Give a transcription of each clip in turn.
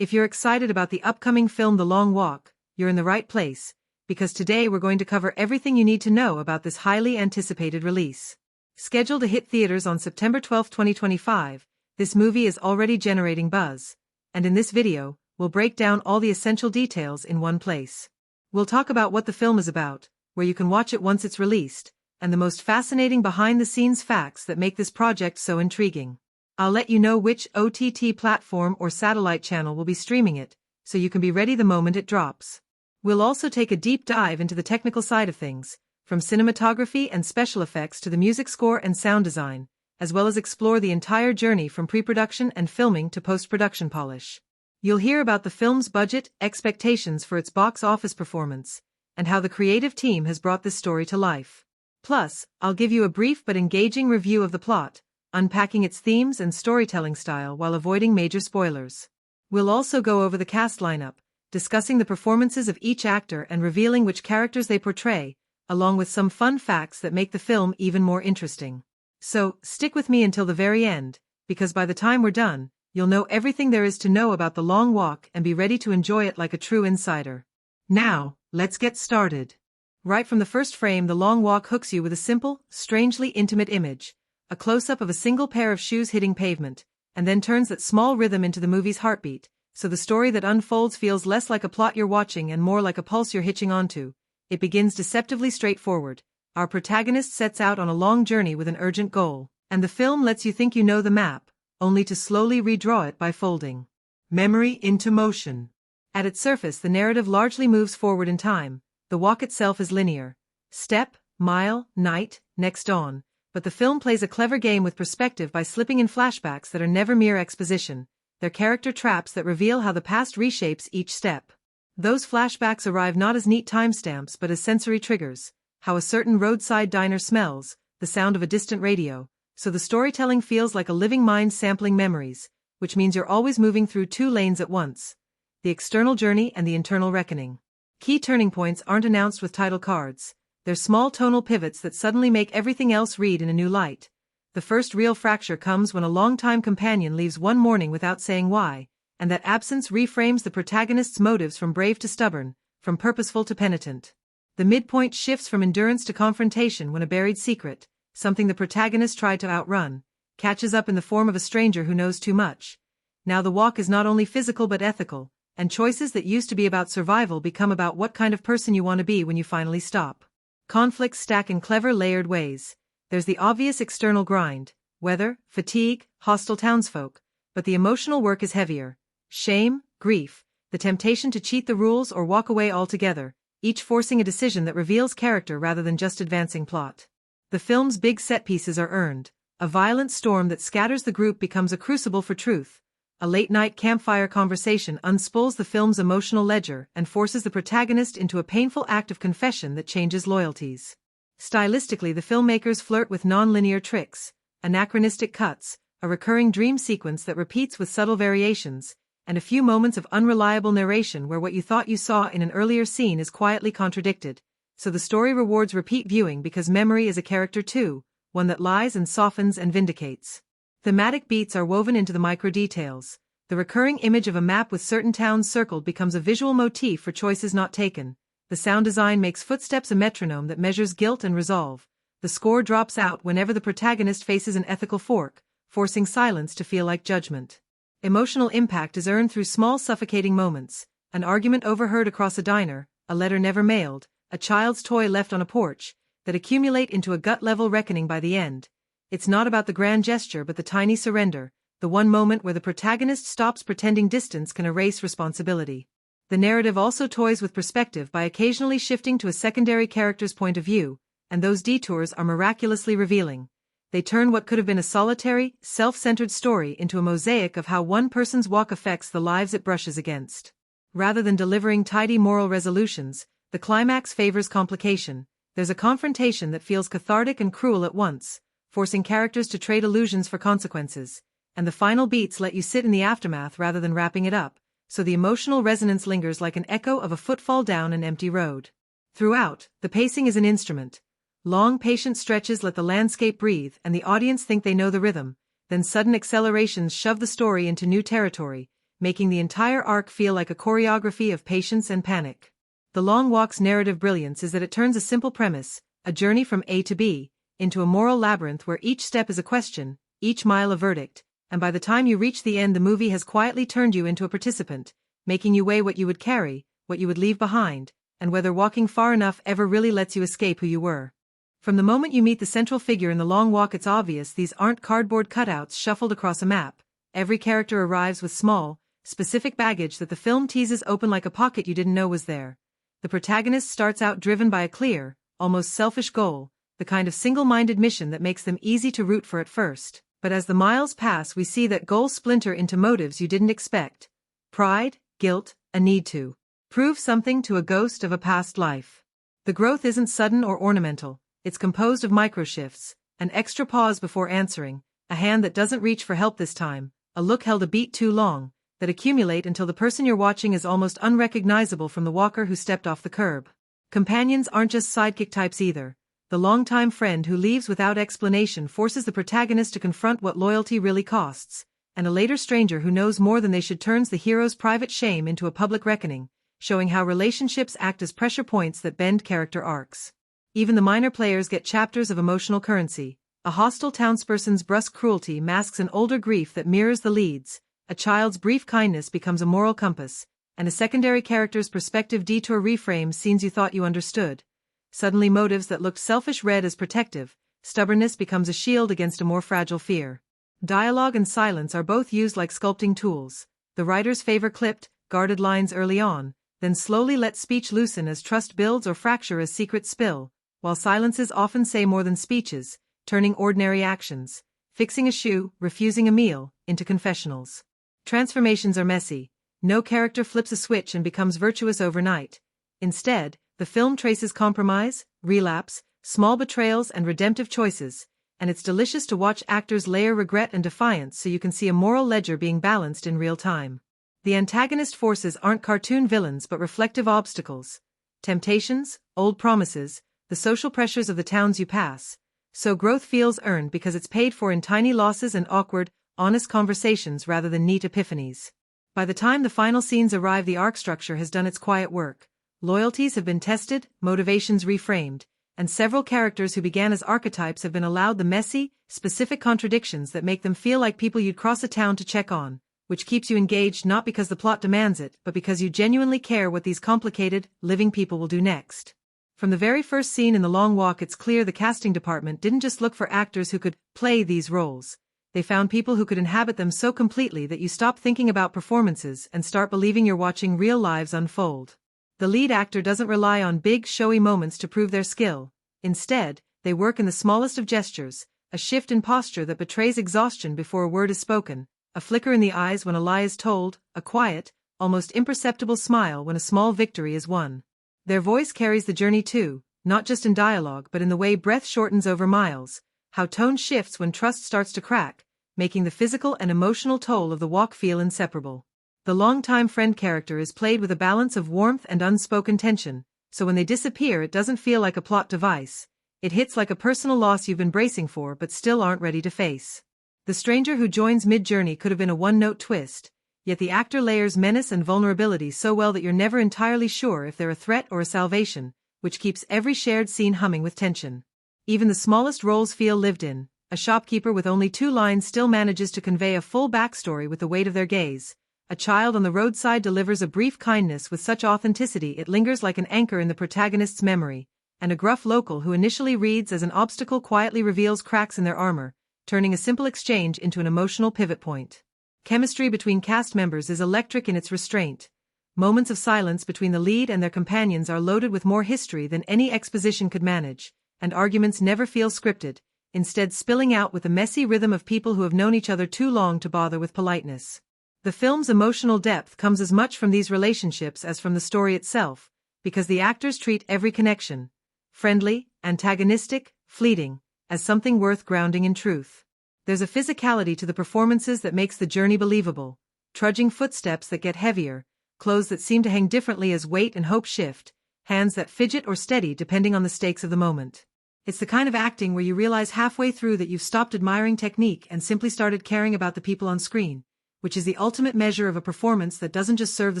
If you're excited about the upcoming film The Long Walk, you're in the right place, because today we're going to cover everything you need to know about this highly anticipated release. Scheduled to hit theaters on September 12, 2025, this movie is already generating buzz, and in this video, we'll break down all the essential details in one place. We'll talk about what the film is about, where you can watch it once it's released, and the most fascinating behind-the-scenes facts that make this project so intriguing. I'll let you know which OTT platform or satellite channel will be streaming it, so you can be ready the moment it drops. We'll also take a deep dive into the technical side of things, from cinematography and special effects to the music score and sound design, as well as explore the entire journey from pre-production and filming to post-production polish. You'll hear about the film's budget, expectations for its box office performance, and how the creative team has brought this story to life. Plus, I'll give you a brief but engaging review of the plot, unpacking its themes and storytelling style while avoiding major spoilers. We'll also go over the cast lineup, discussing the performances of each actor and revealing which characters they portray, along with some fun facts that make the film even more interesting. So, stick with me until the very end, because by the time we're done, you'll know everything there is to know about The Long Walk and be ready to enjoy it like a true insider. Now, let's get started. Right from the first frame, The Long Walk hooks you with a simple, strangely intimate image, a close-up of a single pair of shoes hitting pavement, and then turns that small rhythm into the movie's heartbeat, so the story that unfolds feels less like a plot you're watching and more like a pulse you're hitching onto. It begins deceptively straightforward. Our protagonist sets out on a long journey with an urgent goal, and the film lets you think you know the map, only to slowly redraw it by folding memory into motion. At its surface, the narrative largely moves forward in time. The walk itself is linear. Step, mile, night, next dawn. But the film plays a clever game with perspective by slipping in flashbacks that are never mere exposition. They're character traps that reveal how the past reshapes each step. Those flashbacks arrive not as neat timestamps but as sensory triggers, how a certain roadside diner smells, the sound of a distant radio, so the storytelling feels like a living mind sampling memories, which means you're always moving through two lanes at once: the external journey and the internal reckoning. Key turning points aren't announced with title cards. They're small tonal pivots that suddenly make everything else read in a new light. The first real fracture comes when a longtime companion leaves one morning without saying why, and that absence reframes the protagonist's motives from brave to stubborn, from purposeful to penitent. The midpoint shifts from endurance to confrontation when a buried secret, something the protagonist tried to outrun, catches up in the form of a stranger who knows too much. Now the walk is not only physical but ethical, and choices that used to be about survival become about what kind of person you want to be when you finally stop. Conflicts stack in clever layered ways. There's the obvious external grind, weather, fatigue, hostile townsfolk, but the emotional work is heavier. Shame, grief, the temptation to cheat the rules or walk away altogether, each forcing a decision that reveals character rather than just advancing plot. The film's big set pieces are earned. A violent storm that scatters the group becomes a crucible for truth. A late-night campfire conversation unspools the film's emotional ledger and forces the protagonist into a painful act of confession that changes loyalties. Stylistically, the filmmakers flirt with non-linear tricks, anachronistic cuts, a recurring dream sequence that repeats with subtle variations, and a few moments of unreliable narration where what you thought you saw in an earlier scene is quietly contradicted. So the story rewards repeat viewing because memory is a character too, one that lies and softens and vindicates. Thematic beats are woven into the micro-details. The recurring image of a map with certain towns circled becomes a visual motif for choices not taken. The sound design makes footsteps a metronome that measures guilt and resolve. The score drops out whenever the protagonist faces an ethical fork, forcing silence to feel like judgment. Emotional impact is earned through small suffocating moments: an argument overheard across a diner, a letter never mailed, a child's toy left on a porch, that accumulate into a gut-level reckoning by the end. It's not about the grand gesture but the tiny surrender, the one moment where the protagonist stops pretending distance can erase responsibility. The narrative also toys with perspective by occasionally shifting to a secondary character's point of view, and those detours are miraculously revealing. They turn what could have been a solitary, self-centered story into a mosaic of how one person's walk affects the lives it brushes against. Rather than delivering tidy moral resolutions, the climax favors complication. There's a confrontation that feels cathartic and cruel at once, forcing characters to trade illusions for consequences, and the final beats let you sit in the aftermath rather than wrapping it up, so the emotional resonance lingers like an echo of a footfall down an empty road. Throughout, the pacing is an instrument. Long, patient stretches let the landscape breathe and the audience think they know the rhythm, then sudden accelerations shove the story into new territory, making the entire arc feel like a choreography of patience and panic. The Long Walk's narrative brilliance is that it turns a simple premise, a journey from A to B, into a moral labyrinth where each step is a question, each mile a verdict, and by the time you reach the end the movie has quietly turned you into a participant, making you weigh what you would carry, what you would leave behind, and whether walking far enough ever really lets you escape who you were. From the moment you meet the central figure in The Long Walk it's obvious these aren't cardboard cutouts shuffled across a map. Every character arrives with small, specific baggage that the film teases open like a pocket you didn't know was there. The protagonist starts out driven by a clear, almost selfish goal, the kind of single-minded mission that makes them easy to root for at first. But as the miles pass we see that goals splinter into motives you didn't expect. Pride, guilt, a need to prove something to a ghost of a past life. The growth isn't sudden or ornamental, it's composed of micro-shifts, an extra pause before answering, a hand that doesn't reach for help this time, a look held a beat too long, that accumulate until the person you're watching is almost unrecognizable from the walker who stepped off the curb. Companions aren't just sidekick types either. The longtime friend who leaves without explanation forces the protagonist to confront what loyalty really costs, and a later stranger who knows more than they should turns the hero's private shame into a public reckoning, showing how relationships act as pressure points that bend character arcs. Even the minor players get chapters of emotional currency. A hostile townsperson's brusque cruelty masks an older grief that mirrors the lead's, a child's brief kindness becomes a moral compass, and a secondary character's perspective detour reframes scenes you thought you understood. Suddenly motives that looked selfish read as protective, stubbornness becomes a shield against a more fragile fear. Dialogue and silence are both used like sculpting tools. The writers favor clipped, guarded lines early on, then slowly let speech loosen as trust builds or fracture as secrets spill, while silences often say more than speeches, turning ordinary actions, fixing a shoe, refusing a meal, into confessionals. Transformations are messy. No character flips a switch and becomes virtuous overnight. Instead, the film traces compromise, relapse, small betrayals and redemptive choices, and it's delicious to watch actors layer regret and defiance so you can see a moral ledger being balanced in real time. The antagonist forces aren't cartoon villains but reflective obstacles. Temptations, old promises, the social pressures of the towns you pass. So growth feels earned because it's paid for in tiny losses and awkward, honest conversations rather than neat epiphanies. By the time the final scenes arrive the arc structure has done its quiet work. Loyalties have been tested, motivations reframed, and several characters who began as archetypes have been allowed the messy, specific contradictions that make them feel like people you'd cross a town to check on, which keeps you engaged not because the plot demands it, but because you genuinely care what these complicated, living people will do next. From the very first scene in The Long Walk it's clear the casting department didn't just look for actors who could play these roles. They found people who could inhabit them so completely that you stop thinking about performances and start believing you're watching real lives unfold. The lead actor doesn't rely on big, showy moments to prove their skill. Instead, they work in the smallest of gestures, a shift in posture that betrays exhaustion before a word is spoken, a flicker in the eyes when a lie is told, a quiet, almost imperceptible smile when a small victory is won. Their voice carries the journey too, not just in dialogue but in the way breath shortens over miles, how tone shifts when trust starts to crack, making the physical and emotional toll of the walk feel inseparable. The longtime friend character is played with a balance of warmth and unspoken tension, so when they disappear it doesn't feel like a plot device. It hits like a personal loss you've been bracing for but still aren't ready to face. The stranger who joins mid-journey could have been a one-note twist, yet the actor layers menace and vulnerability so well that you're never entirely sure if they're a threat or a salvation, which keeps every shared scene humming with tension. Even the smallest roles feel lived in. A shopkeeper with only 2 lines still manages to convey a full backstory with the weight of their gaze. A child on the roadside delivers a brief kindness with such authenticity it lingers like an anchor in the protagonist's memory, and a gruff local who initially reads as an obstacle quietly reveals cracks in their armor, turning a simple exchange into an emotional pivot point. Chemistry between cast members is electric in its restraint. Moments of silence between the lead and their companions are loaded with more history than any exposition could manage, and arguments never feel scripted, instead spilling out with the messy rhythm of people who have known each other too long to bother with politeness. The film's emotional depth comes as much from these relationships as from the story itself, because the actors treat every connection, friendly, antagonistic, fleeting, as something worth grounding in truth. There's a physicality to the performances that makes the journey believable, trudging footsteps that get heavier, clothes that seem to hang differently as weight and hope shift, hands that fidget or steady depending on the stakes of the moment. It's the kind of acting where you realize halfway through that you've stopped admiring technique and simply started caring about the people on screen, which is the ultimate measure of a performance that doesn't just serve the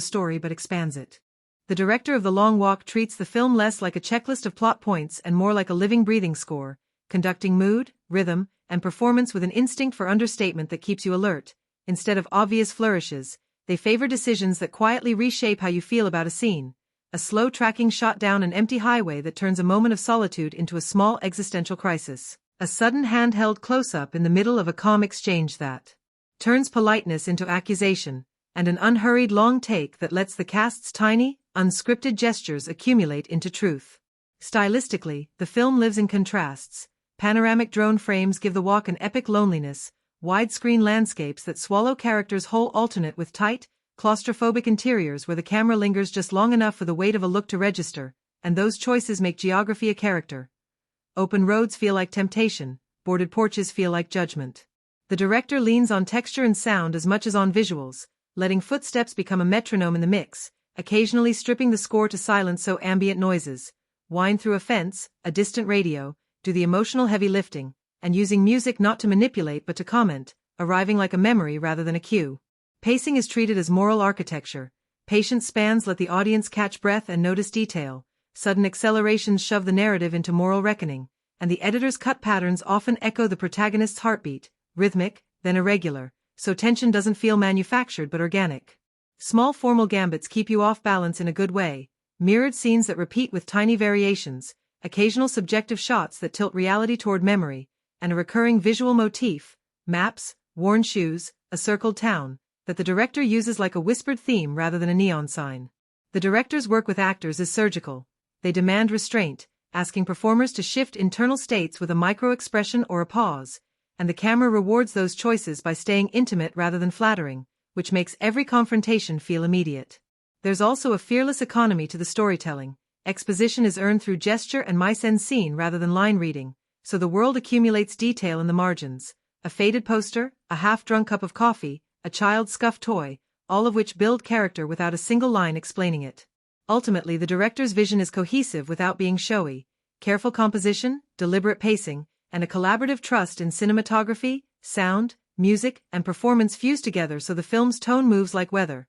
story but expands it. The director of The Long Walk treats the film less like a checklist of plot points and more like a living breathing score, conducting mood, rhythm, and performance with an instinct for understatement that keeps you alert. Instead of obvious flourishes, they favor decisions that quietly reshape how you feel about a scene. A slow tracking shot down an empty highway that turns a moment of solitude into a small existential crisis. A sudden handheld close-up in the middle of a calm exchange that turns politeness into accusation, and an unhurried long take that lets the cast's tiny, unscripted gestures accumulate into truth. Stylistically, the film lives in contrasts. Panoramic drone frames give the walk an epic loneliness, widescreen landscapes that swallow characters whole alternate with tight, claustrophobic interiors where the camera lingers just long enough for the weight of a look to register, and those choices make geography a character. Open roads feel like temptation, boarded porches feel like judgment. The director leans on texture and sound as much as on visuals, letting footsteps become a metronome in the mix, occasionally stripping the score to silence so ambient noises, whine through a fence, a distant radio, do the emotional heavy lifting, and using music not to manipulate but to comment, arriving like a memory rather than a cue. Pacing is treated as moral architecture. Patient spans let the audience catch breath and notice detail. Sudden accelerations shove the narrative into moral reckoning, and the editor's cut patterns often echo the protagonist's heartbeat, rhythmic, then irregular, so tension doesn't feel manufactured but organic. Small formal gambits keep you off balance in a good way, mirrored scenes that repeat with tiny variations, occasional subjective shots that tilt reality toward memory, and a recurring visual motif, maps, worn shoes, a circled town, that the director uses like a whispered theme rather than a neon sign. The director's work with actors is surgical. They demand restraint, asking performers to shift internal states with a micro-expression or a pause, and the camera rewards those choices by staying intimate rather than flattering, which makes every confrontation feel immediate. There's also a fearless economy to the storytelling. Exposition is earned through gesture and mise-en-scene rather than line reading, so the world accumulates detail in the margins. A faded poster, a half-drunk cup of coffee, a child's scuffed toy, all of which build character without a single line explaining it. Ultimately, the director's vision is cohesive without being showy. Careful composition, deliberate pacing, and a collaborative trust in cinematography, sound, music, and performance fuse together so the film's tone moves like weather.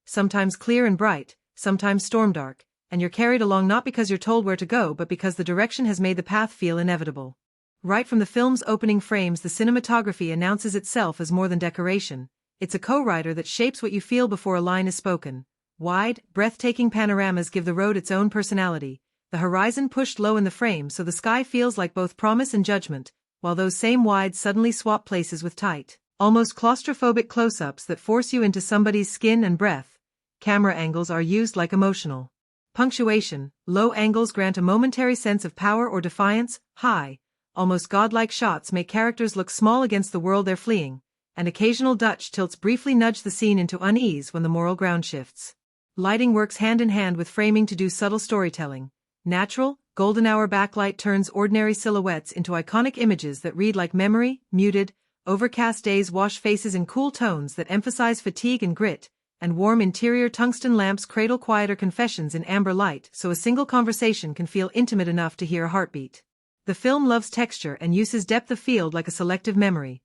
Sometimes clear and bright, sometimes storm-dark, and you're carried along not because you're told where to go but because the direction has made the path feel inevitable. Right from the film's opening frames, the cinematography announces itself as more than decoration. It's a co-writer that shapes what you feel before a line is spoken. Wide, breathtaking panoramas give the road its own personality, the horizon pushed low in the frame so the sky feels like both promise and judgment, while those same wides suddenly swap places with tight, almost claustrophobic close-ups that force you into somebody's skin and breath. Camera angles are used like emotional punctuation. Low angles grant a momentary sense of power or defiance. High, almost godlike shots make characters look small against the world they're fleeing, and occasional Dutch tilts briefly nudge the scene into unease when the moral ground shifts. Lighting works hand in hand with framing to do subtle storytelling. Natural, golden hour backlight turns ordinary silhouettes into iconic images that read like memory. Muted, overcast days wash faces in cool tones that emphasize fatigue and grit, and warm interior tungsten lamps cradle quieter confessions in amber light so a single conversation can feel intimate enough to hear a heartbeat. The film loves texture and uses depth of field like a selective memory.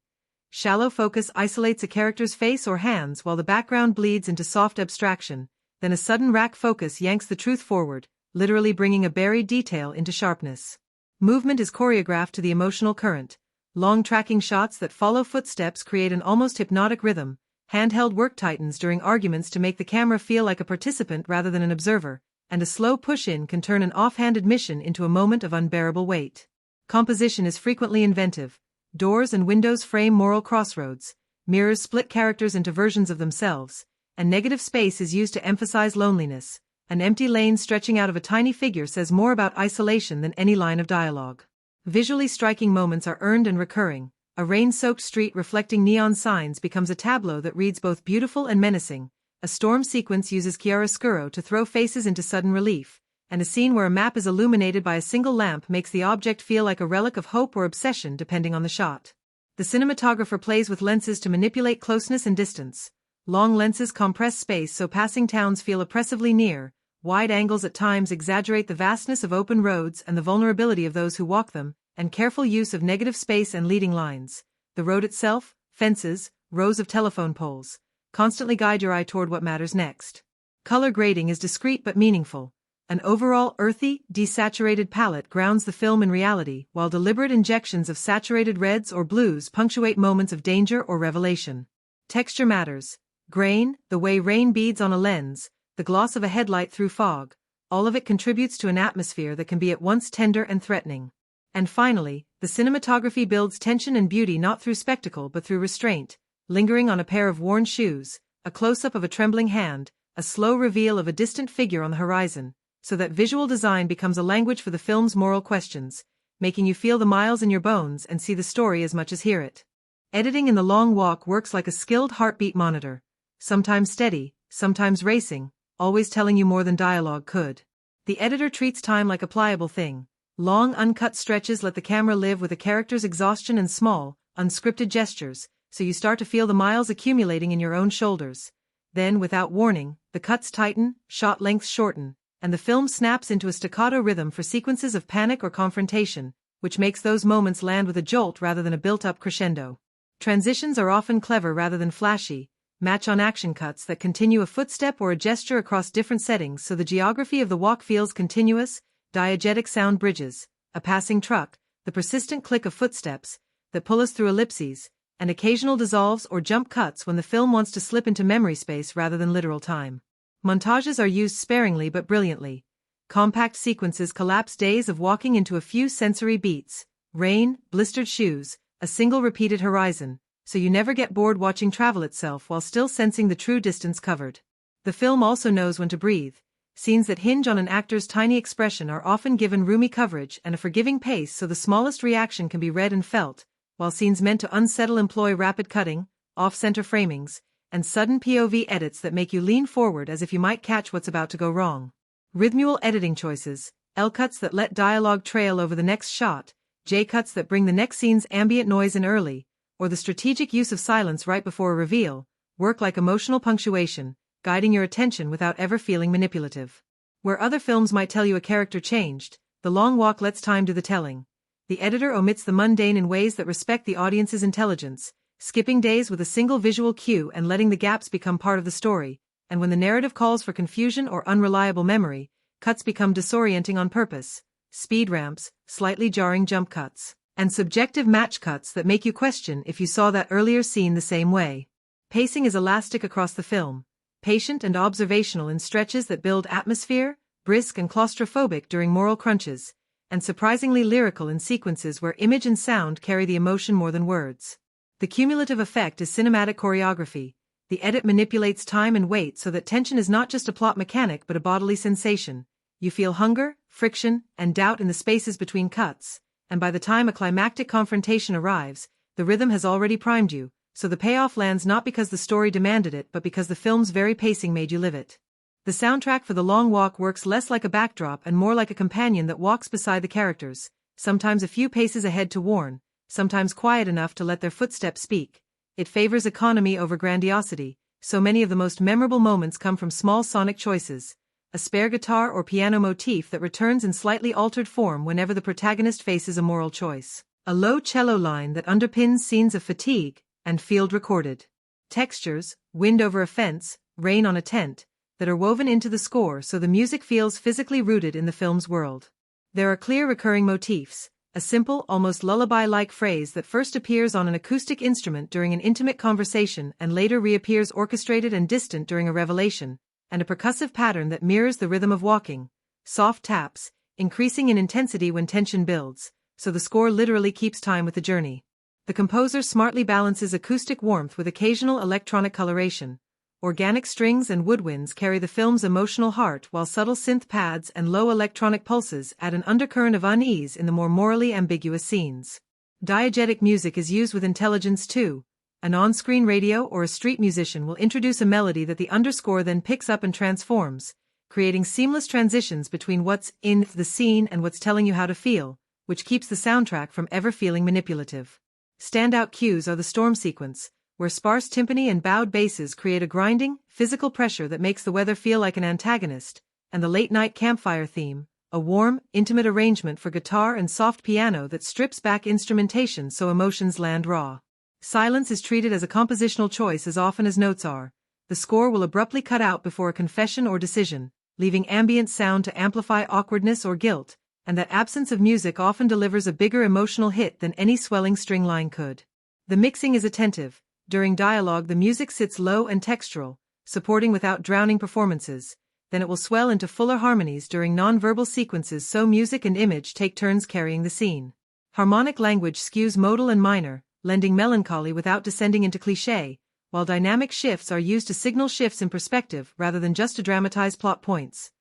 Shallow focus isolates a character's face or hands while the background bleeds into soft abstraction, then a sudden rack focus yanks the truth forward, literally bringing a buried detail into sharpness. Movement is choreographed to the emotional current. Long tracking shots that follow footsteps create an almost hypnotic rhythm. Handheld work tightens during arguments to make the camera feel like a participant rather than an observer, and a slow push-in can turn an off-handed mission into a moment of unbearable weight. Composition is frequently inventive. Doors and windows frame moral crossroads, mirrors split characters into versions of themselves, and negative space is used to emphasize loneliness. An empty lane stretching out of a tiny figure says more about isolation than any line of dialogue. Visually striking moments are earned and recurring. A rain-soaked street reflecting neon signs becomes a tableau that reads both beautiful and menacing. A storm sequence uses chiaroscuro to throw faces into sudden relief, and a scene where a map is illuminated by a single lamp makes the object feel like a relic of hope or obsession depending on the shot. The cinematographer plays with lenses to manipulate closeness and distance. Long lenses compress space so passing towns feel oppressively near. Wide angles at times exaggerate the vastness of open roads and the vulnerability of those who walk them, and careful use of negative space and leading lines. The road itself, fences, rows of telephone poles, constantly guide your eye toward what matters next. Color grading is discreet but meaningful. An overall earthy, desaturated palette grounds the film in reality, while deliberate injections of saturated reds or blues punctuate moments of danger or revelation. Texture matters. Grain, the way rain beads on a lens, the gloss of a headlight through fog, all of it contributes to an atmosphere that can be at once tender and threatening. And finally, the cinematography builds tension and beauty not through spectacle but through restraint, lingering on a pair of worn shoes, a close-up of a trembling hand, a slow reveal of a distant figure on the horizon, so that visual design becomes a language for the film's moral questions, making you feel the miles in your bones and see the story as much as hear it. Editing in The Long Walk works like a skilled heartbeat monitor, sometimes steady, sometimes racing, always telling you more than dialogue could. The editor treats time like a pliable thing. Long uncut stretches let the camera live with a character's exhaustion and small, unscripted gestures, so you start to feel the miles accumulating in your own shoulders. Then, without warning, the cuts tighten, shot lengths shorten, and the film snaps into a staccato rhythm for sequences of panic or confrontation, which makes those moments land with a jolt rather than a built-up crescendo. Transitions are often clever rather than flashy, match-on action cuts that continue a footstep or a gesture across different settings so the geography of the walk feels continuous, diegetic sound bridges, a passing truck, the persistent click of footsteps that pull us through ellipses, and occasional dissolves or jump cuts when the film wants to slip into memory space rather than literal time. Montages are used sparingly but brilliantly. Compact sequences collapse days of walking into a few sensory beats, rain, blistered shoes, a single repeated horizon, so you never get bored watching travel itself while still sensing the true distance covered. The film also knows when to breathe. Scenes that hinge on an actor's tiny expression are often given roomy coverage and a forgiving pace so the smallest reaction can be read and felt, while scenes meant to unsettle employ rapid cutting, off-center framings, and sudden POV edits that make you lean forward as if you might catch what's about to go wrong. Rhythmual editing choices, L-cuts that let dialogue trail over the next shot, J-cuts that bring the next scene's ambient noise in early, or the strategic use of silence right before a reveal, work like emotional punctuation, guiding your attention without ever feeling manipulative. Where other films might tell you a character changed, The Long Walk lets time do the telling. The editor omits the mundane in ways that respect the audience's intelligence, skipping days with a single visual cue and letting the gaps become part of the story, and when the narrative calls for confusion or unreliable memory, cuts become disorienting on purpose, speed ramps, slightly jarring jump cuts, and subjective match cuts that make you question if you saw that earlier scene the same way. Pacing is elastic across the film, patient and observational in stretches that build atmosphere, brisk and claustrophobic during moral crunches, and surprisingly lyrical in sequences where image and sound carry the emotion more than words. The cumulative effect is cinematic choreography. The edit manipulates time and weight so that tension is not just a plot mechanic but a bodily sensation. You feel hunger, friction, and doubt in the spaces between cuts, and by the time a climactic confrontation arrives, the rhythm has already primed you, so the payoff lands not because the story demanded it but because the film's very pacing made you live it. The soundtrack for The Long Walk works less like a backdrop and more like a companion that walks beside the characters, sometimes a few paces ahead to warn, sometimes quiet enough to let their footsteps speak. It favors economy over grandiosity, so many of the most memorable moments come from small sonic choices, a spare guitar or piano motif that returns in slightly altered form whenever the protagonist faces a moral choice, a low cello line that underpins scenes of fatigue, and field recorded textures, wind over a fence, rain on a tent, that are woven into the score so the music feels physically rooted in the film's world. There are clear recurring motifs, a simple, almost lullaby-like phrase that first appears on an acoustic instrument during an intimate conversation and later reappears orchestrated and distant during a revelation, and a percussive pattern that mirrors the rhythm of walking, soft taps, increasing in intensity when tension builds, so the score literally keeps time with the journey. The composer smartly balances acoustic warmth with occasional electronic coloration. Organic strings and woodwinds carry the film's emotional heart while subtle synth pads and low electronic pulses add an undercurrent of unease in the more morally ambiguous scenes. Diegetic music is used with intelligence too. An on-screen radio or a street musician will introduce a melody that the underscore then picks up and transforms, creating seamless transitions between what's in the scene and what's telling you how to feel, which keeps the soundtrack from ever feeling manipulative. Standout cues are the storm sequence, where sparse timpani and bowed basses create a grinding, physical pressure that makes the weather feel like an antagonist, and the late-night campfire theme, a warm, intimate arrangement for guitar and soft piano that strips back instrumentation so emotions land raw. Silence is treated as a compositional choice as often as notes are, the score will abruptly cut out before a confession or decision, leaving ambient sound to amplify awkwardness or guilt, and that absence of music often delivers a bigger emotional hit than any swelling string line could. The mixing is attentive. During dialogue, the music sits low and textural, supporting without drowning performances. Then it will swell into fuller harmonies during non-verbal sequences, so music and image take turns carrying the scene. Harmonic language skews modal and minor, lending melancholy without descending into cliché, while dynamic shifts are used to signal shifts in perspective rather than just to dramatize plot points.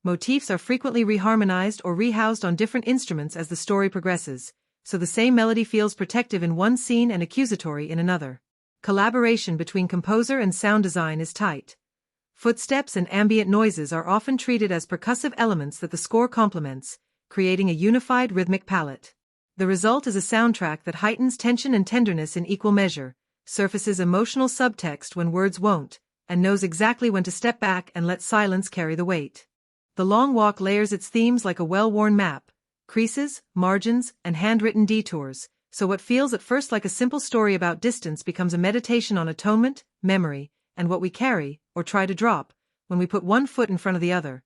Motifs are frequently reharmonized or rehoused on different instruments as the story progresses, so the same melody feels protective in one scene and accusatory in another. Collaboration between composer and sound design is tight. Footsteps and ambient noises are often treated as percussive elements that the score complements, creating a unified rhythmic palette. The result is a soundtrack that heightens tension and tenderness in equal measure, surfaces emotional subtext when words won't, and knows exactly when to step back and let silence carry the weight. The Long Walk layers its themes like a well-worn map, creases, margins, and handwritten detours, so what feels at first like a simple story about distance becomes a meditation on atonement, memory, and what we carry, or try to drop, when we put one foot in front of the other.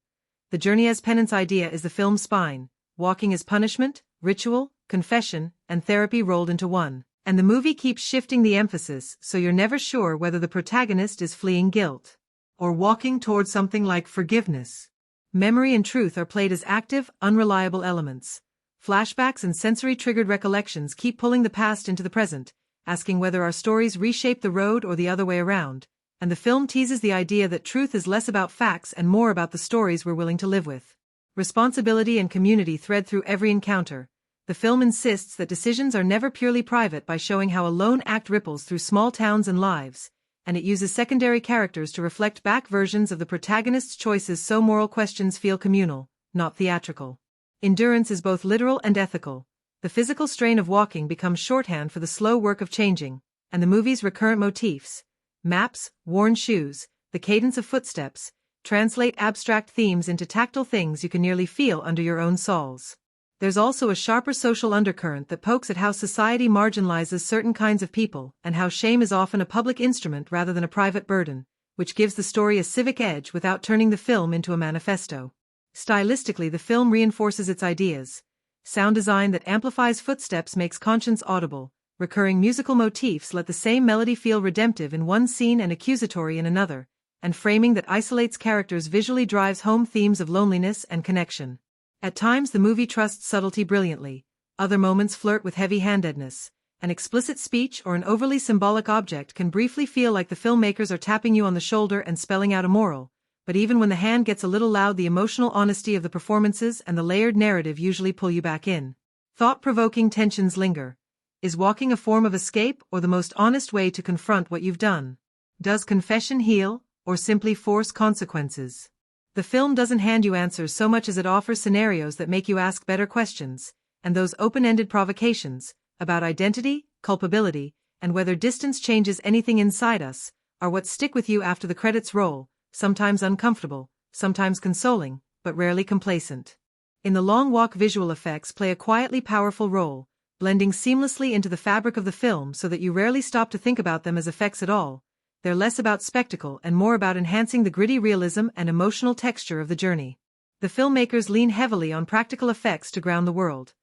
The journey as penance idea is the film's spine, walking as punishment, ritual, confession, and therapy rolled into one. And the movie keeps shifting the emphasis, so you're never sure whether the protagonist is fleeing guilt or walking toward something like forgiveness. Memory and truth are played as active, unreliable elements. Flashbacks and sensory-triggered recollections keep pulling the past into the present, asking whether our stories reshape the road or the other way around, and the film teases the idea that truth is less about facts and more about the stories we're willing to live with. Responsibility and community thread through every encounter. The film insists that decisions are never purely private by showing how a lone act ripples through small towns and lives, and it uses secondary characters to reflect back versions of the protagonist's choices so moral questions feel communal, not theatrical. Endurance is both literal and ethical. The physical strain of walking becomes shorthand for the slow work of changing, and the movie's recurrent motifs, maps, worn shoes, the cadence of footsteps, translate abstract themes into tactile things you can nearly feel under your own soles. There's also a sharper social undercurrent that pokes at how society marginalizes certain kinds of people and how shame is often a public instrument rather than a private burden, which gives the story a civic edge without turning the film into a manifesto. Stylistically, the film reinforces its ideas. Sound design that amplifies footsteps makes conscience audible. Recurring musical motifs let the same melody feel redemptive in one scene and accusatory in another, and framing that isolates characters visually drives home themes of loneliness and connection. At times the movie trusts subtlety brilliantly, other moments flirt with heavy-handedness. An explicit speech or an overly symbolic object can briefly feel like the filmmakers are tapping you on the shoulder and spelling out a moral, but even when the hand gets a little loud, the emotional honesty of the performances and the layered narrative usually pull you back in. Thought-provoking tensions linger. Is walking a form of escape or the most honest way to confront what you've done? Does confession heal, or simply force consequences? The film doesn't hand you answers so much as it offers scenarios that make you ask better questions, and those open-ended provocations, about identity, culpability, and whether distance changes anything inside us, are what stick with you after the credits roll, sometimes uncomfortable, sometimes consoling, but rarely complacent. In The Long Walk, visual effects play a quietly powerful role, blending seamlessly into the fabric of the film so that you rarely stop to think about them as effects at all. They're less about spectacle and more about enhancing the gritty realism and emotional texture of the journey. The filmmakers lean heavily on practical effects to ground the world.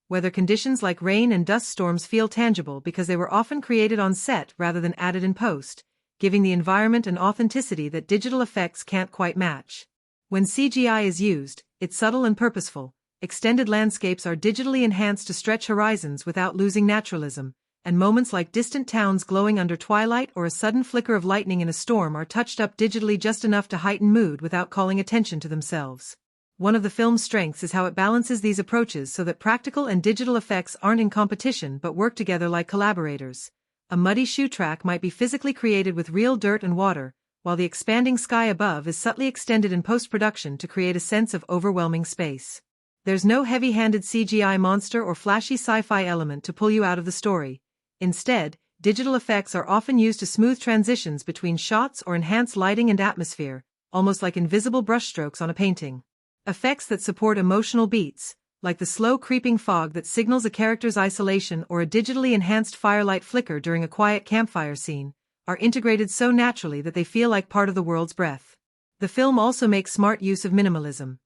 Weather conditions like rain and dust storms feel tangible because they were often created on set rather than added in post, giving the environment an authenticity that digital effects can't quite match. When CGI is used, it's subtle and purposeful. Extended landscapes are digitally enhanced to stretch horizons without losing naturalism, and moments like distant towns glowing under twilight or a sudden flicker of lightning in a storm are touched up digitally just enough to heighten mood without calling attention to themselves. One of the film's strengths is how it balances these approaches so that practical and digital effects aren't in competition but work together like collaborators. A muddy shoe track might be physically created with real dirt and water, while the expanding sky above is subtly extended in post-production to create a sense of overwhelming space. There's no heavy-handed CGI monster or flashy sci-fi element to pull you out of the story. Instead, digital effects are often used to smooth transitions between shots or enhance lighting and atmosphere, almost like invisible brushstrokes on a painting. Effects that support emotional beats, like the slow creeping fog that signals a character's isolation or a digitally enhanced firelight flicker during a quiet campfire scene, are integrated so naturally that they feel like part of the world's breath. The film also makes smart use of minimalism.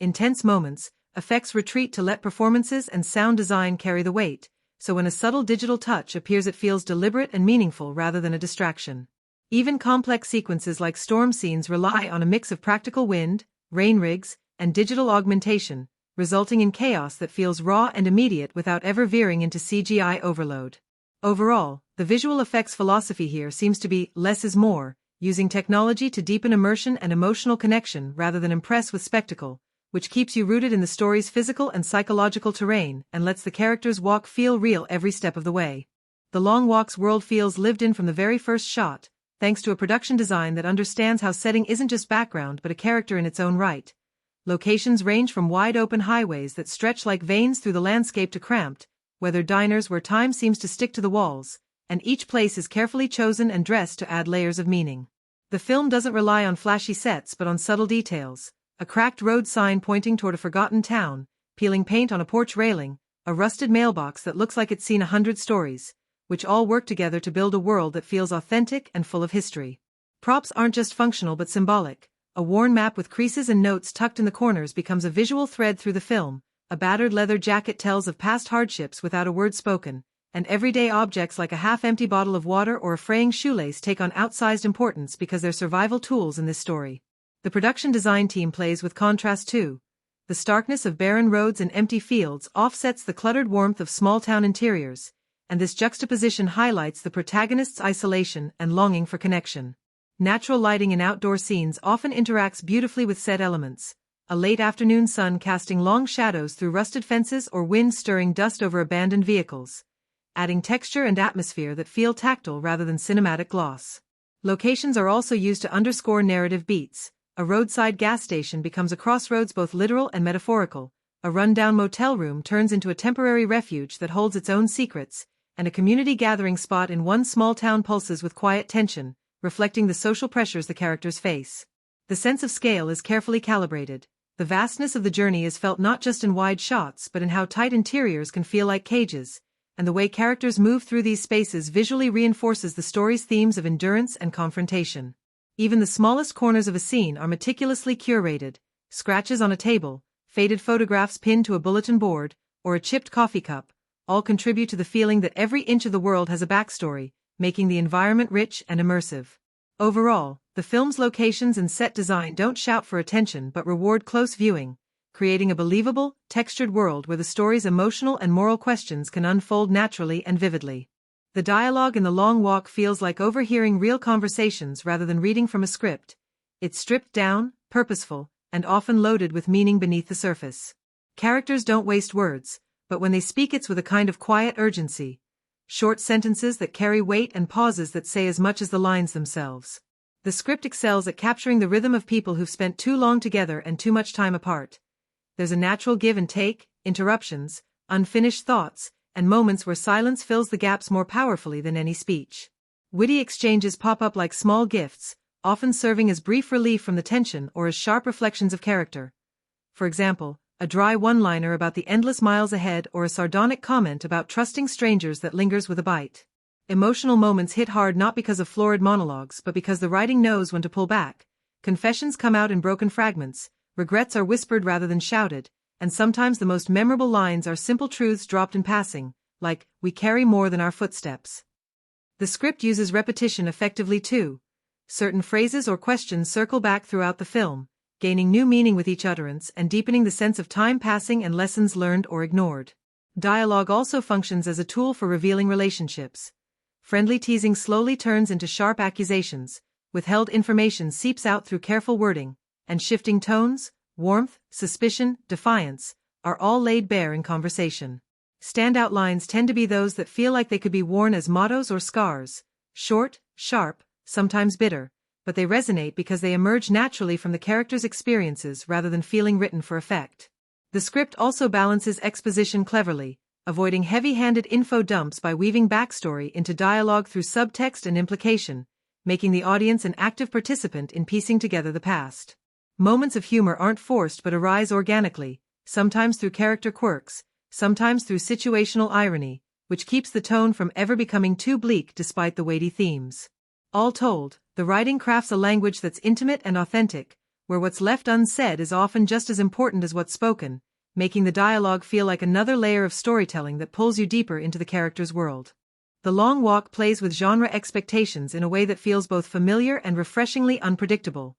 In tense moments, effects retreat to let performances and sound design carry the weight, so when a subtle digital touch appears it feels deliberate and meaningful rather than a distraction. Even complex sequences like storm scenes rely on a mix of practical wind, rain rigs, and digital augmentation, resulting in chaos that feels raw and immediate without ever veering into CGI overload. Overall, the visual effects philosophy here seems to be less is more, using technology to deepen immersion and emotional connection rather than impress with spectacle, which keeps you rooted in the story's physical and psychological terrain and lets the characters' walk feel real every step of the way. The Long Walk's world feels lived in from the very first shot, thanks to a production design that understands how setting isn't just background but a character in its own right. Locations range from wide-open highways that stretch like veins through the landscape to cramped, weathered diners where time seems to stick to the walls, and each place is carefully chosen and dressed to add layers of meaning. The film doesn't rely on flashy sets but on subtle details. A cracked road sign pointing toward a forgotten town, peeling paint on a porch railing, a rusted mailbox that looks like it's seen 100 stories, which all work together to build a world that feels authentic and full of history. Props aren't just functional but symbolic. A worn map with creases and notes tucked in the corners becomes a visual thread through the film, a battered leather jacket tells of past hardships without a word spoken, and everyday objects like a half-empty bottle of water or a fraying shoelace take on outsized importance because they're survival tools in this story. The production design team plays with contrast too. The starkness of barren roads and empty fields offsets the cluttered warmth of small-town interiors, and this juxtaposition highlights the protagonist's isolation and longing for connection. Natural lighting in outdoor scenes often interacts beautifully with set elements. A late afternoon sun casting long shadows through rusted fences or wind stirring dust over abandoned vehicles, adding texture and atmosphere that feel tactile rather than cinematic gloss. Locations are also used to underscore narrative beats. A roadside gas station becomes a crossroads both literal and metaphorical, a run-down motel room turns into a temporary refuge that holds its own secrets, and a community gathering spot in one small town pulses with quiet tension, reflecting the social pressures the characters face. The sense of scale is carefully calibrated. The vastness of the journey is felt not just in wide shots but in how tight interiors can feel like cages, and the way characters move through these spaces visually reinforces the story's themes of endurance and confrontation. Even the smallest corners of a scene are meticulously curated. Scratches on a table, faded photographs pinned to a bulletin board, or a chipped coffee cup, all contribute to the feeling that every inch of the world has a backstory, making the environment rich and immersive. Overall, the film's locations and set design don't shout for attention but reward close viewing, creating a believable, textured world where the story's emotional and moral questions can unfold naturally and vividly. The dialogue in The Long Walk feels like overhearing real conversations rather than reading from a script. It's stripped down, purposeful, and often loaded with meaning beneath the surface. Characters don't waste words, but when they speak it's with a kind of quiet urgency. Short sentences that carry weight and pauses that say as much as the lines themselves. The script excels at capturing the rhythm of people who've spent too long together and too much time apart. There's a natural give and take, interruptions, unfinished thoughts, and moments where silence fills the gaps more powerfully than any speech. Witty exchanges pop up like small gifts, often serving as brief relief from the tension or as sharp reflections of character. For example, a dry one-liner about the endless miles ahead or a sardonic comment about trusting strangers that lingers with a bite. Emotional moments hit hard not because of florid monologues but because the writing knows when to pull back. Confessions come out in broken fragments, regrets are whispered rather than shouted, and sometimes the most memorable lines are simple truths dropped in passing, like, "We carry more than our footsteps." The script uses repetition effectively too. Certain phrases or questions circle back throughout the film, gaining new meaning with each utterance and deepening the sense of time passing and lessons learned or ignored. Dialogue also functions as a tool for revealing relationships. Friendly teasing slowly turns into sharp accusations, withheld information seeps out through careful wording, and shifting tones, warmth, suspicion, defiance, are all laid bare in conversation. Standout lines tend to be those that feel like they could be worn as mottos or scars, short, sharp, sometimes bitter, but they resonate because they emerge naturally from the character's experiences rather than feeling written for effect. The script also balances exposition cleverly, avoiding heavy-handed info dumps by weaving backstory into dialogue through subtext and implication, making the audience an active participant in piecing together the past. Moments of humor aren't forced but arise organically, sometimes through character quirks, sometimes through situational irony, which keeps the tone from ever becoming too bleak despite the weighty themes. All told, the writing crafts a language that's intimate and authentic, where what's left unsaid is often just as important as what's spoken, making the dialogue feel like another layer of storytelling that pulls you deeper into the character's world. The Long Walk plays with genre expectations in a way that feels both familiar and refreshingly unpredictable.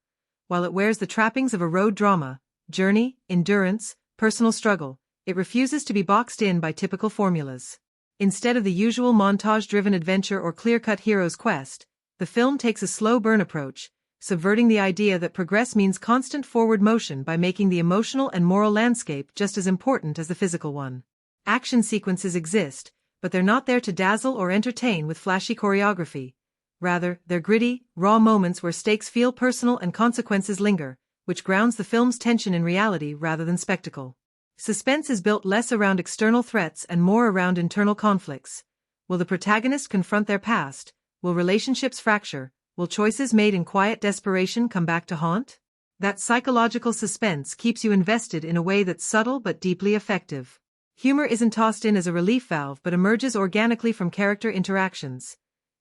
While it wears the trappings of a road drama, journey, endurance, personal struggle, it refuses to be boxed in by typical formulas. Instead of the usual montage-driven adventure or clear-cut hero's quest, the film takes a slow burn approach, subverting the idea that progress means constant forward motion by making the emotional and moral landscape just as important as the physical one. Action sequences exist, but they're not there to dazzle or entertain with flashy choreography. Rather, they're gritty, raw moments where stakes feel personal and consequences linger, which grounds the film's tension in reality rather than spectacle. Suspense is built less around external threats and more around internal conflicts. Will the protagonist confront their past? Will relationships fracture? Will choices made in quiet desperation come back to haunt? That psychological suspense keeps you invested in a way that's subtle but deeply effective. Humor isn't tossed in as a relief valve but emerges organically from character interactions.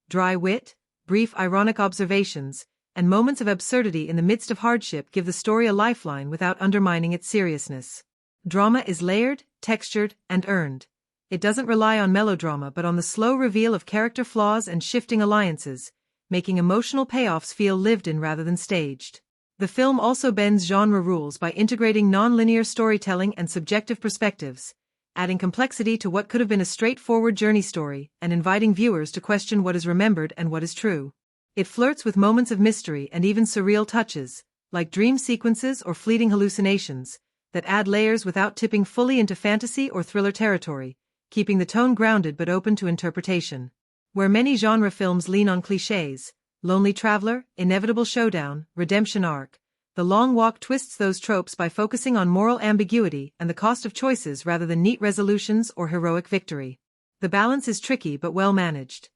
Dry wit, brief ironic observations, and moments of absurdity in the midst of hardship give the story a lifeline without undermining its seriousness. Drama is layered, textured, and earned. It doesn't rely on melodrama but on the slow reveal of character flaws and shifting alliances, making emotional payoffs feel lived in rather than staged. The film also bends genre rules by integrating non-linear storytelling and subjective perspectives, adding complexity to what could have been a straightforward journey story and inviting viewers to question what is remembered and what is true. It flirts with moments of mystery and even surreal touches, like dream sequences or fleeting hallucinations, that add layers without tipping fully into fantasy or thriller territory, keeping the tone grounded but open to interpretation. Where many genre films lean on clichés, lonely traveler, inevitable showdown, redemption arc, The Long Walk twists those tropes by focusing on moral ambiguity and the cost of choices rather than neat resolutions or heroic victory. The balance is tricky but well managed.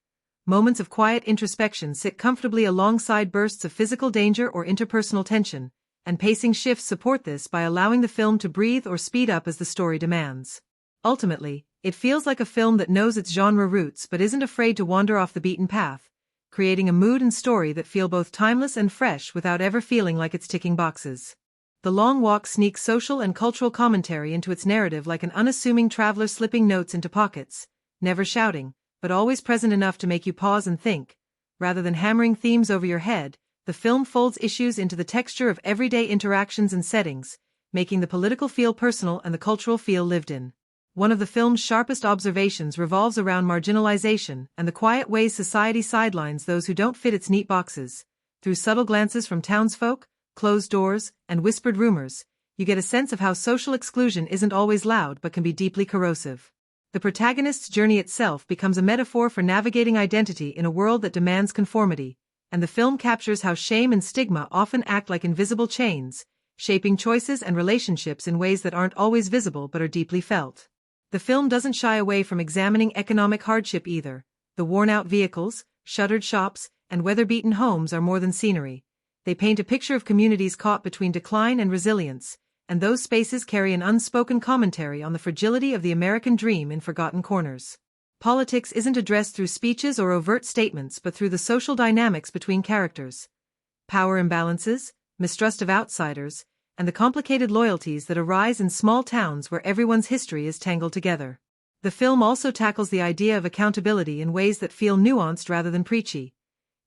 Moments of quiet introspection sit comfortably alongside bursts of physical danger or interpersonal tension, and pacing shifts support this by allowing the film to breathe or speed up as the story demands. Ultimately, it feels like a film that knows its genre roots but isn't afraid to wander off the beaten path, creating a mood and story that feel both timeless and fresh without ever feeling like it's ticking boxes. The Long Walk sneaks social and cultural commentary into its narrative like an unassuming traveler slipping notes into pockets, never shouting, but always present enough to make you pause and think. Rather than hammering themes over your head, the film folds issues into the texture of everyday interactions and settings, making the political feel personal and the cultural feel lived in. One of the film's sharpest observations revolves around marginalization and the quiet ways society sidelines those who don't fit its neat boxes. Through subtle glances from townsfolk, closed doors, and whispered rumors, you get a sense of how social exclusion isn't always loud but can be deeply corrosive. The protagonist's journey itself becomes a metaphor for navigating identity in a world that demands conformity, and the film captures how shame and stigma often act like invisible chains, shaping choices and relationships in ways that aren't always visible but are deeply felt. The film doesn't shy away from examining economic hardship either. The worn-out vehicles, shuttered shops, and weather-beaten homes are more than scenery. They paint a picture of communities caught between decline and resilience, and those spaces carry an unspoken commentary on the fragility of the American dream in forgotten corners. Politics isn't addressed through speeches or overt statements but through the social dynamics between characters. Power imbalances, mistrust of outsiders, and the complicated loyalties that arise in small towns where everyone's history is tangled together. The film also tackles the idea of accountability in ways that feel nuanced rather than preachy.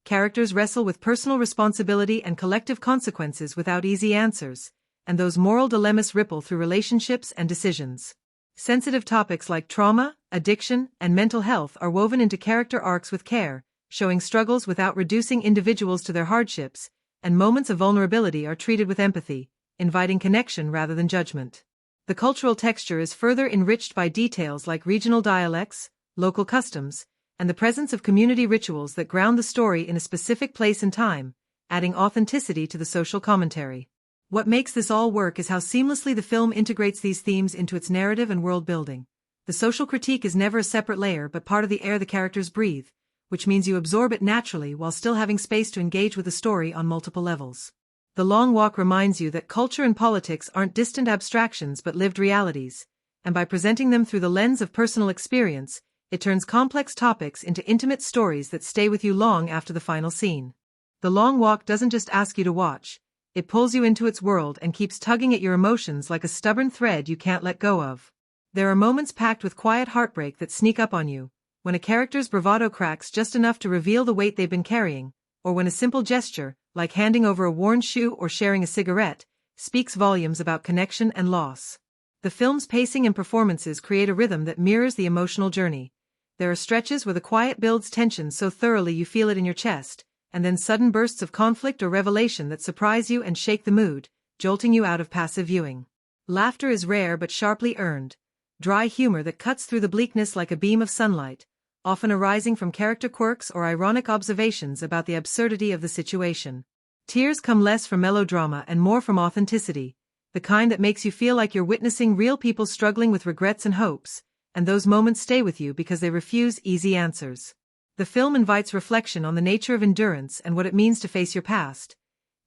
Characters wrestle with personal responsibility and collective consequences without easy answers, and those moral dilemmas ripple through relationships and decisions. Sensitive topics like trauma, addiction, and mental health are woven into character arcs with care, showing struggles without reducing individuals to their hardships, and moments of vulnerability are treated with empathy, inviting connection rather than judgment. The cultural texture is further enriched by details like regional dialects, local customs, and the presence of community rituals that ground the story in a specific place and time, adding authenticity to the social commentary. What makes this all work is how seamlessly the film integrates these themes into its narrative and world building. The social critique is never a separate layer but part of the air the characters breathe, which means you absorb it naturally while still having space to engage with the story on multiple levels. The Long Walk reminds you that culture and politics aren't distant abstractions but lived realities, and by presenting them through the lens of personal experience, It turns complex topics into intimate stories that stay with you long after the final scene. The Long Walk doesn't just ask you to watch, it pulls you into its world and keeps tugging at your emotions like a stubborn thread you can't let go of. There are moments packed with quiet heartbreak that sneak up on you, when a character's bravado cracks just enough to reveal the weight they've been carrying, or when a simple gesture, like handing over a worn shoe or sharing a cigarette, speaks volumes about connection and loss. The film's pacing and performances create a rhythm that mirrors the emotional journey. There are stretches where the quiet builds tension so thoroughly you feel it in your chest, and then sudden bursts of conflict or revelation that surprise you and shake the mood, jolting you out of passive viewing. Laughter is rare but sharply earned. Dry humor that cuts through the bleakness like a beam of sunlight, often arising from character quirks or ironic observations about the absurdity of the situation. Tears come less from melodrama and more from authenticity, the kind that makes you feel like you're witnessing real people struggling with regrets and hopes, and those moments stay with you because they refuse easy answers. The film invites reflection on the nature of endurance and what it means to face your past.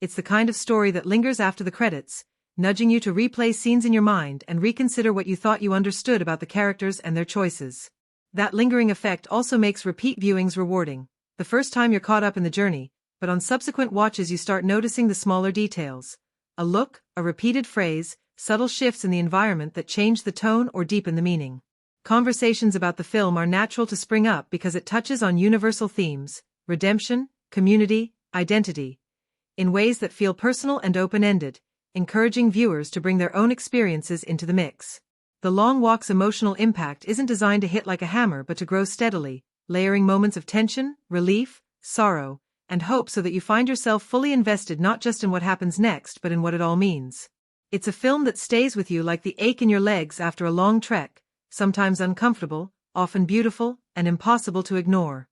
It's the kind of story that lingers after the credits, nudging you to replay scenes in your mind and reconsider what you thought you understood about the characters and their choices. That lingering effect also makes repeat viewings rewarding. The first time you're caught up in the journey, but on subsequent watches you start noticing the smaller details. A look, a repeated phrase, subtle shifts in the environment that change the tone or deepen the meaning. Conversations about the film are natural to spring up because it touches on universal themes, redemption, community, identity, in ways that feel personal and open-ended, encouraging viewers to bring their own experiences into the mix. The Long Walk's emotional impact isn't designed to hit like a hammer but to grow steadily, layering moments of tension, relief, sorrow, and hope so that you find yourself fully invested not just in what happens next but in what it all means. It's a film that stays with you like the ache in your legs after a long trek, sometimes uncomfortable, often beautiful, and impossible to ignore.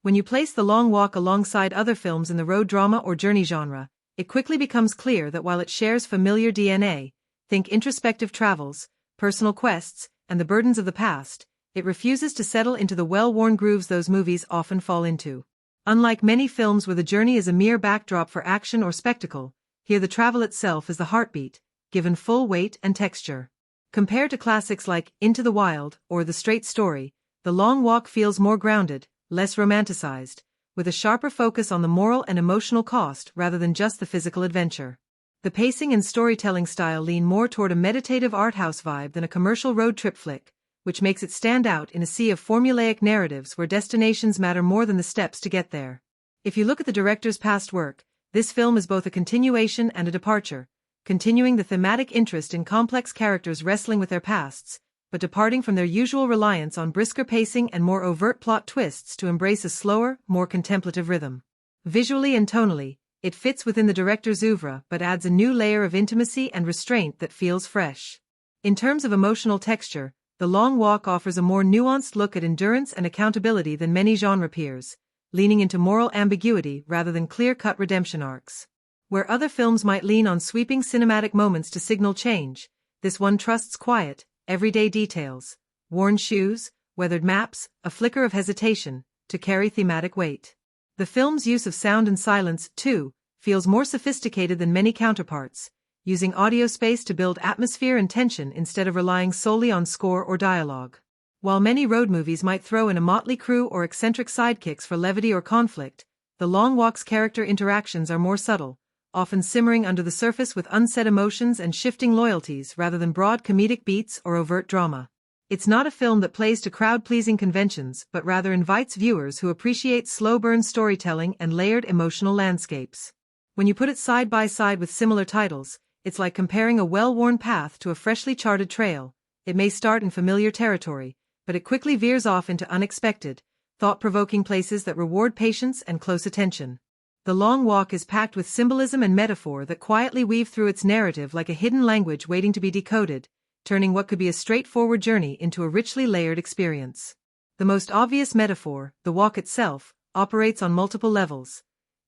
When you place The Long Walk alongside other films in the road drama or journey genre, it quickly becomes clear that while it shares familiar DNA, think introspective travels, personal quests, and the burdens of the past, it refuses to settle into the well-worn grooves those movies often fall into. Unlike many films where the journey is a mere backdrop for action or spectacle, here the travel itself is the heartbeat, given full weight and texture. Compared to classics like Into the Wild or The Straight Story, The Long Walk feels more grounded, less romanticized, with a sharper focus on the moral and emotional cost rather than just the physical adventure. The pacing and storytelling style lean more toward a meditative art house vibe than a commercial road trip flick, which makes it stand out in a sea of formulaic narratives where destinations matter more than the steps to get there. If you look at the director's past work, this film is both a continuation and a departure, continuing the thematic interest in complex characters wrestling with their pasts, but departing from their usual reliance on brisker pacing and more overt plot twists to embrace a slower, more contemplative rhythm. Visually and tonally, it fits within the director's oeuvre but adds a new layer of intimacy and restraint that feels fresh. In terms of emotional texture, The Long Walk offers a more nuanced look at endurance and accountability than many genre peers, leaning into moral ambiguity rather than clear-cut redemption arcs. Where other films might lean on sweeping cinematic moments to signal change, this one trusts quiet, everyday details, worn shoes, weathered maps, a flicker of hesitation, to carry thematic weight. The film's use of sound and silence, too, feels more sophisticated than many counterparts, using audio space to build atmosphere and tension instead of relying solely on score or dialogue. While many road movies might throw in a motley crew or eccentric sidekicks for levity or conflict, The Long Walk's character interactions are more subtle, often simmering under the surface with unsaid emotions and shifting loyalties rather than broad comedic beats or overt drama. It's not a film that plays to crowd-pleasing conventions but rather invites viewers who appreciate slow-burn storytelling and layered emotional landscapes. When you put it side by side with similar titles, it's like comparing a well-worn path to a freshly charted trail. It may start in familiar territory, but it quickly veers off into unexpected, thought-provoking places that reward patience and close attention. The Long Walk is packed with symbolism and metaphor that quietly weave through its narrative like a hidden language waiting to be decoded, turning what could be a straightforward journey into a richly layered experience. The most obvious metaphor, the walk itself, operates on multiple levels.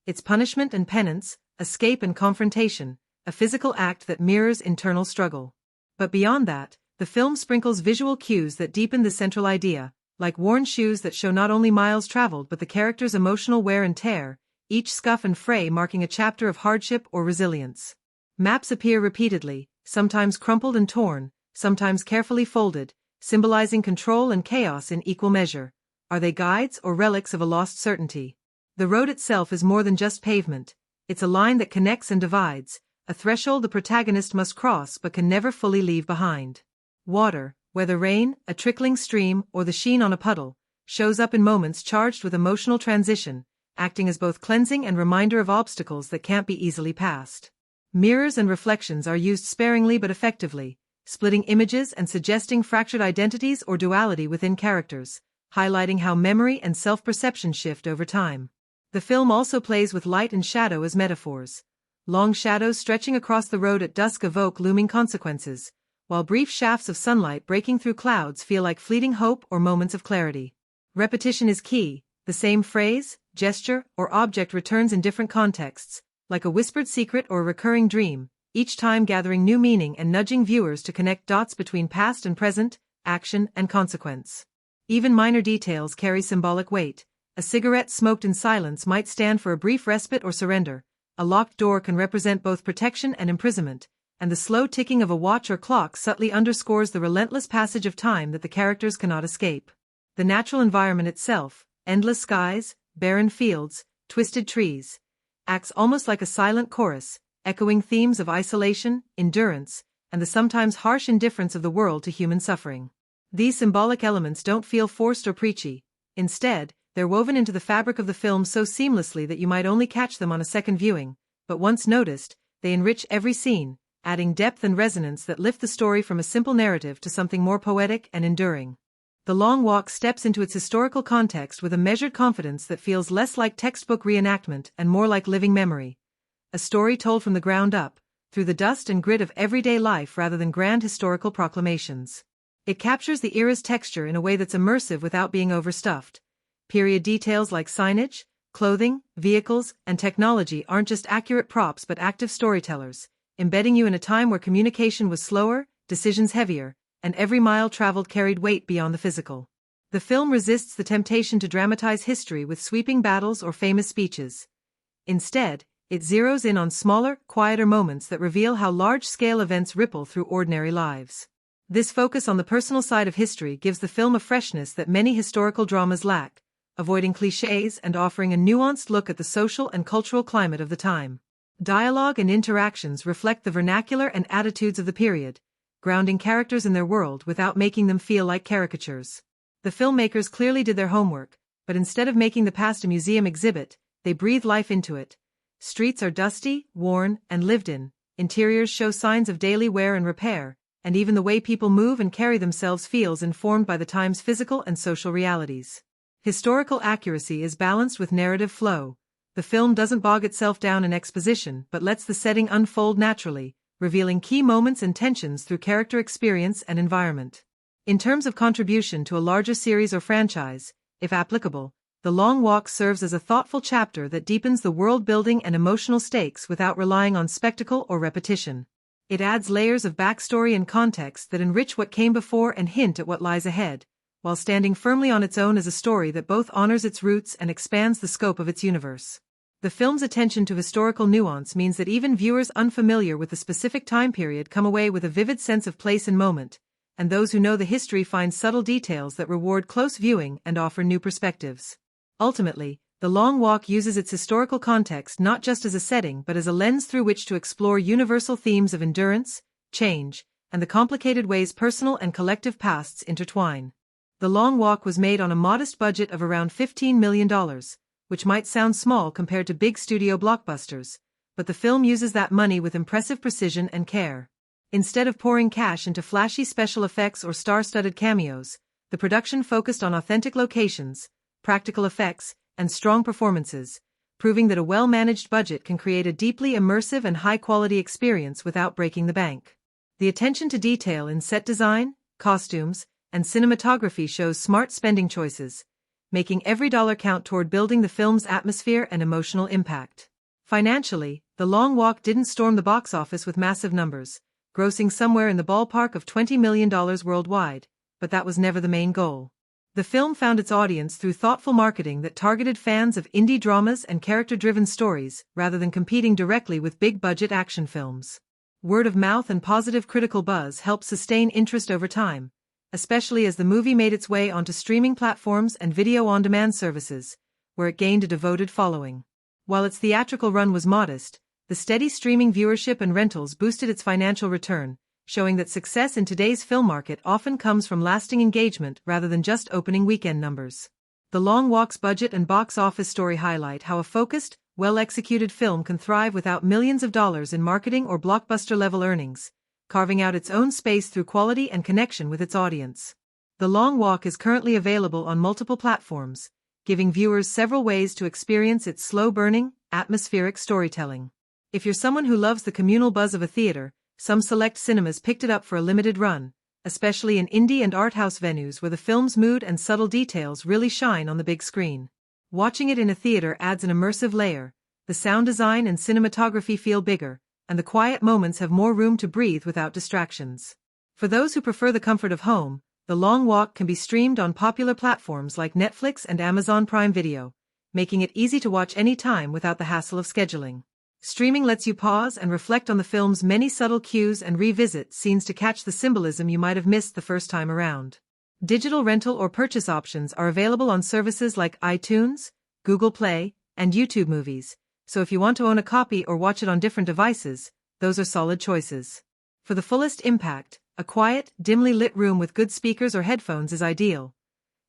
It's punishment and penance, escape and confrontation, a physical act that mirrors internal struggle. But beyond that, the film sprinkles visual cues that deepen the central idea, like worn shoes that show not only miles traveled but the character's emotional wear and tear, each scuff and fray marking a chapter of hardship or resilience. Maps appear repeatedly, sometimes crumpled and torn, sometimes carefully folded, symbolizing control and chaos in equal measure. Are they guides or relics of a lost certainty? The road itself is more than just pavement. It's a line that connects and divides, a threshold the protagonist must cross but can never fully leave behind. Water, whether rain, a trickling stream, or the sheen on a puddle, shows up in moments charged with emotional transition, acting as both cleansing and reminder of obstacles that can't be easily passed. Mirrors and reflections are used sparingly but effectively, splitting images and suggesting fractured identities or duality within characters, highlighting how memory and self-perception shift over time. The film also plays with light and shadow as metaphors. Long shadows stretching across the road at dusk evoke looming consequences, while brief shafts of sunlight breaking through clouds feel like fleeting hope or moments of clarity. Repetition is key. The same phrase, gesture, or object returns in different contexts, like a whispered secret or a recurring dream, each time gathering new meaning and nudging viewers to connect dots between past and present, action and consequence. Even minor details carry symbolic weight. A cigarette smoked in silence might stand for a brief respite or surrender. A locked door can represent both protection and imprisonment, and the slow ticking of a watch or clock subtly underscores the relentless passage of time that the characters cannot escape. The natural environment itself, endless skies, barren fields, twisted trees, acts almost like a silent chorus, echoing themes of isolation, endurance, and the sometimes harsh indifference of the world to human suffering. These symbolic elements don't feel forced or preachy. Instead, they're woven into the fabric of the film so seamlessly that you might only catch them on a second viewing, but once noticed, they enrich every scene, adding depth and resonance that lift the story from a simple narrative to something more poetic and enduring. The Long Walk steps into its historical context with a measured confidence that feels less like textbook reenactment and more like living memory. A story told from the ground up, through the dust and grit of everyday life rather than grand historical proclamations. It captures the era's texture in a way that's immersive without being overstuffed. Period details like signage, clothing, vehicles, and technology aren't just accurate props but active storytellers, embedding you in a time where communication was slower, decisions heavier, and every mile traveled carried weight beyond the physical. The film resists the temptation to dramatize history with sweeping battles or famous speeches. Instead, it zeroes in on smaller, quieter moments that reveal how large-scale events ripple through ordinary lives. This focus on the personal side of history gives the film a freshness that many historical dramas lack, avoiding clichés and offering a nuanced look at the social and cultural climate of the time. Dialogue and interactions reflect the vernacular and attitudes of the period, grounding characters in their world without making them feel like caricatures. The filmmakers clearly did their homework, but instead of making the past a museum exhibit, they breathe life into it. Streets are dusty, worn, and lived in, interiors show signs of daily wear and repair, and even the way people move and carry themselves feels informed by the time's physical and social realities. Historical accuracy is balanced with narrative flow. The film doesn't bog itself down in exposition but lets the setting unfold naturally, revealing key moments and tensions through character experience and environment. In terms of contribution to a larger series or franchise, if applicable, The Long Walk serves as a thoughtful chapter that deepens the world-building and emotional stakes without relying on spectacle or repetition. It adds layers of backstory and context that enrich what came before and hint at what lies ahead, while standing firmly on its own as a story that both honors its roots and expands the scope of its universe. The film's attention to historical nuance means that even viewers unfamiliar with the specific time period come away with a vivid sense of place and moment, and those who know the history find subtle details that reward close viewing and offer new perspectives. Ultimately, The Long Walk uses its historical context not just as a setting but as a lens through which to explore universal themes of endurance, change, and the complicated ways personal and collective pasts intertwine. The Long Walk was made on a modest budget of around $15 million, which might sound small compared to big studio blockbusters, but the film uses that money with impressive precision and care. Instead of pouring cash into flashy special effects or star-studded cameos, the production focused on authentic locations, practical effects, and strong performances, proving that a well-managed budget can create a deeply immersive and high-quality experience without breaking the bank. The attention to detail in set design, costumes, and cinematography shows smart spending choices, making every dollar count toward building the film's atmosphere and emotional impact. Financially, The Long Walk didn't storm the box office with massive numbers, grossing somewhere in the ballpark of $20 million worldwide, but that was never the main goal. The film found its audience through thoughtful marketing that targeted fans of indie dramas and character-driven stories rather than competing directly with big-budget action films. Word of mouth and positive critical buzz helped sustain interest over time, especially as the movie made its way onto streaming platforms and video-on-demand services, where it gained a devoted following. While its theatrical run was modest, the steady streaming viewership and rentals boosted its financial return, showing that success in today's film market often comes from lasting engagement rather than just opening weekend numbers. The Long Walk's budget and box office story highlight how a focused, well-executed film can thrive without millions of dollars in marketing or blockbuster-level earnings, carving out its own space through quality and connection with its audience. The Long Walk is currently available on multiple platforms, giving viewers several ways to experience its slow-burning, atmospheric storytelling. If you're someone who loves the communal buzz of a theater, some select cinemas picked it up for a limited run, especially in indie and art house venues where the film's mood and subtle details really shine on the big screen. Watching it in a theater adds an immersive layer, the sound design and cinematography feel bigger, and the quiet moments have more room to breathe without distractions. For those who prefer the comfort of home, The Long Walk can be streamed on popular platforms like Netflix and Amazon Prime Video, making it easy to watch anytime without the hassle of scheduling. Streaming lets you pause and reflect on the film's many subtle cues and revisit scenes to catch the symbolism you might have missed the first time around. Digital rental or purchase options are available on services like iTunes, Google Play, and YouTube Movies, so if you want to own a copy or watch it on different devices, those are solid choices. For the fullest impact, a quiet, dimly lit room with good speakers or headphones is ideal.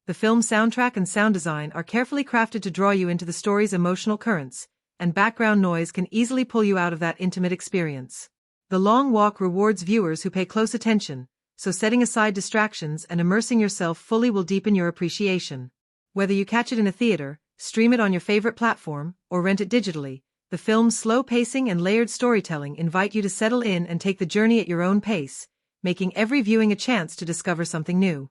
The film's soundtrack and sound design are carefully crafted to draw you into the story's emotional currents, and background noise can easily pull you out of that intimate experience. The Long Walk rewards viewers who pay close attention, so setting aside distractions and immersing yourself fully will deepen your appreciation. Whether you catch it in a theater, stream it on your favorite platform, or rent it digitally, the film's slow pacing and layered storytelling invite you to settle in and take the journey at your own pace, making every viewing a chance to discover something new.